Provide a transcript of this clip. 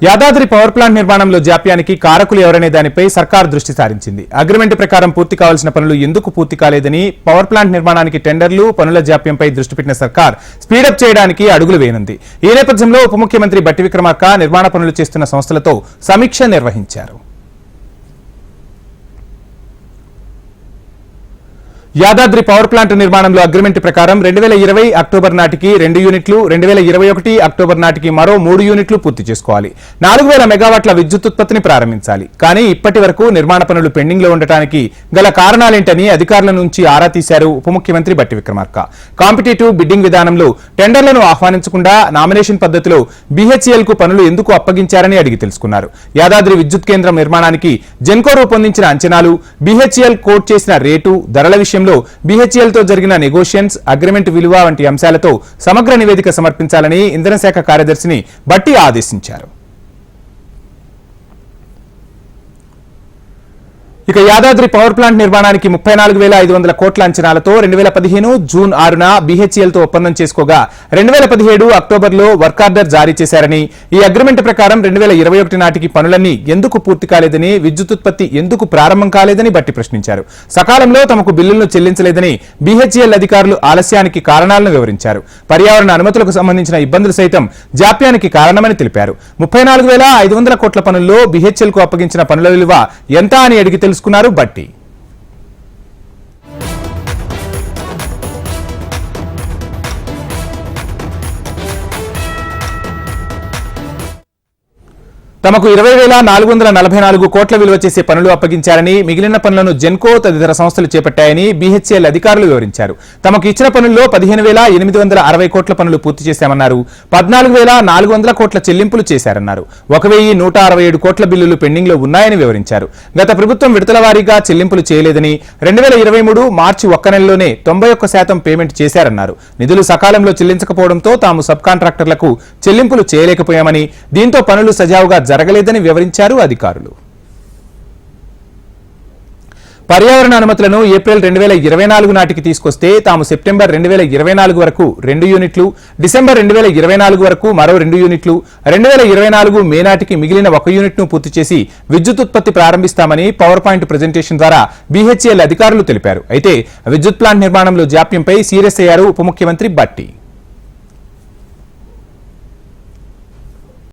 Yadadri power plant నిర్మాణంలో జాప్యానికి కారకులు ఎవరనే దానిపై సర్కార్ దృష్టి సారించింది. అగ్రిమెంట్ ప్రకారం పూర్తి కావాల్సిన పనులు ఎందుకు పూర్తి కాలేదని, పవర్ ప్లాంట్ నిర్మాణానికి టెండర్లు, పనుల జాప్యంపై దృష్టి పెట్టిన సర్కార్ స్పీడప్ చేయడానికి అడుగులు వేయనుంది. ఈ నేపథ్యంలో ఉప ముఖ్యమంత్రి బట్టి విక్రమార్క నిర్మాణ పనులు చేస్తున్న సంస్థలతో సమీక్ష నిర్వహించారు. యాదాద్రి పవర్ ప్లాంట్ నిర్మాణంలో అగ్రిమెంట్ ప్రకారం 2020 అక్టోబర్ నాటికి 2 యూనిట్లు, 2021 అక్టోబర్ నాటికి మరో 3 యూనిట్లు పూర్తి చేసుకోవాలి. 4000 మెగావాట్ల విద్యుత్ ఉత్పత్తిని ప్రారంభించాలి. కానీ ఇప్పటి వరకు నిర్మాణ పనులు పెండింగ్ లో ఉండటానికి గల కారణాలేంటని అధికారుల నుంచి ఆరా తీశారు ఉప ముఖ్యమంత్రి బట్టి విక్రమార్క. కాంపిటేటివ్ బిడ్డింగ్ విధానంలో టెండర్లను ఆహ్వానించకుండా నామినేషన్ పద్ధతిలో BHEL కు పనులు ఎందుకు అప్పగించారని అడిగి తెలుసుకున్నారు. యాదాద్రి విద్యుత్ కేంద్రం నిర్మాణానికి జెన్కో రూపొందించిన అంచనాలు, BHEL కోట్ చేసిన రేటు, ధరల విషయంలో BHEL తో జరిగిన నెగోషియేషన్స్, అగ్రిమెంట్ విలువ వంటి అంశాలతో సమగ్ర నివేదిక సమర్పించాలని ఇంధన శాఖ కార్యదర్శిని బట్టి ఆదేశించారు. ఇక యాదాద్రి పవర్ ప్లాంట్ నిర్మాణానికి 34,500 కోట్ల అంచనాలతో 2015 జూన్ 6న BHEL తో ఒప్పందం చేసుకోగా 2017 అక్టోబర్లో వర్క్ ఆర్డర్ జారీ చేశారని, ఈ అగ్రిమెంట్ ప్రకారం 2021 నాటికి పనులన్నీ ఎందుకు పూర్తి కాలేదని, విద్యుత్ ఉత్పత్తి ఎందుకు ప్రారంభం కాలేదని బట్టి ప్రశ్నించారు. సకాలంలో తమకు బిల్లులను చెల్లించలేదని BHEL అధికారులు ఆలస్యానికి కారణాలను వివరించారు. పర్యావరణ అనుమతులకు సంబంధించిన ఇబ్బందులు సైతం జాప్యానికి కారణమని తెలిపారు. 34,500 కోట్ల పనుల్లో BHEL కు అప్పగించిన పనుల విలువ ఎంత అని అడిగి తెలుసుకున్నారు బట్టి. తమకు 20,444 కోట్ల విలువ చేసే పనులు అప్పగించారని, మిగిలిన పనులను జెన్కో తదితర సంస్థలు చేపట్టాయని BHEL అధికారులు వివరించారు. తమకు ఇచ్చిన పనుల్లో 15,860 కోట్ల పనులు పూర్తి చేశామన్నారు. 14,400 కోట్ల చెల్లింపులు చేశారన్నారు. 1,167 కోట్ల బిల్లులు పెండింగ్ లో ఉన్నాయని వివరించారు. గత ప్రభుత్వం విడతల వారీగా చెల్లింపులు చేయలేదని, 2023 మార్చి 1 నెలలోనే 91% పేమెంట్ చేశారన్నారు. నిధులు సకాలంలో చెల్లించకపోవడంతో తాము సబ్ కాంట్రాక్టర్లకు చెల్లింపులు చేయలేకపోయామని, దీంతో పనులు సజావుగా జరగలేదని వివరించారు అధికారులు. పర్యావరణ అనుమతులను ఏప్రిల్ 2024 నాటికి తీసుకొస్తే తాము సెప్టెంబర్ 2024 వరకు 2 యూనిట్లు, డిసెంబర్ 2024 వరకు మరో 2 యూనిట్లు, 2024 మే నాటికి మిగిలిన 1 యూనిట్ను పూర్తి చేసి విద్యుత్ ఉత్పత్తి ప్రారంభిస్తామని పవర్ పాయింట్ ప్రెజెంటేషన్ ద్వారా BHEL అధికారులు తెలిపారు. అయితే విద్యుత్ ప్లాంట్ నిర్మాణంలో జాప్యంపై సీరియస్ అయ్యారు ఉప ముఖ్యమంత్రి బట్టి.